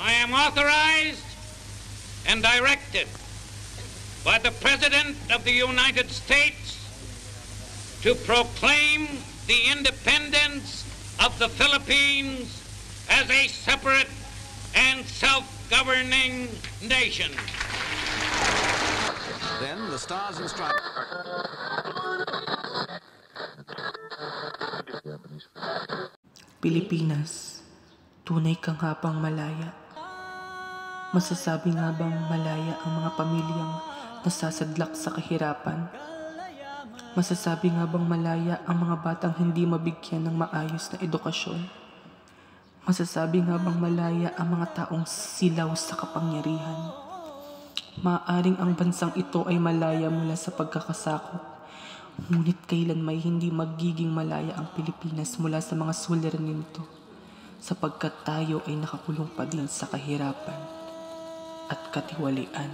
I am authorized and directed by the President of the United States to proclaim the independence of the Philippines as a separate and self-governing nation. Then the Stars and Stripes. Pilipinas, tunay kang habang malaya. Masasabi nga bang malaya ang mga pamilyang nasasadlak sa kahirapan? Masasabi nga bang malaya ang mga batang hindi mabigyan ng maayos na edukasyon? Masasabi nga bang malaya ang mga taong silaw sa kapangyarihan? Maaaring ang bansang ito ay malaya mula sa pagkakasakop, ngunit kailan may hindi magiging malaya ang Pilipinas mula sa mga suliranin nito, sapagkat tayo ay nakakulong pa din sa kahirapan at katiwalian.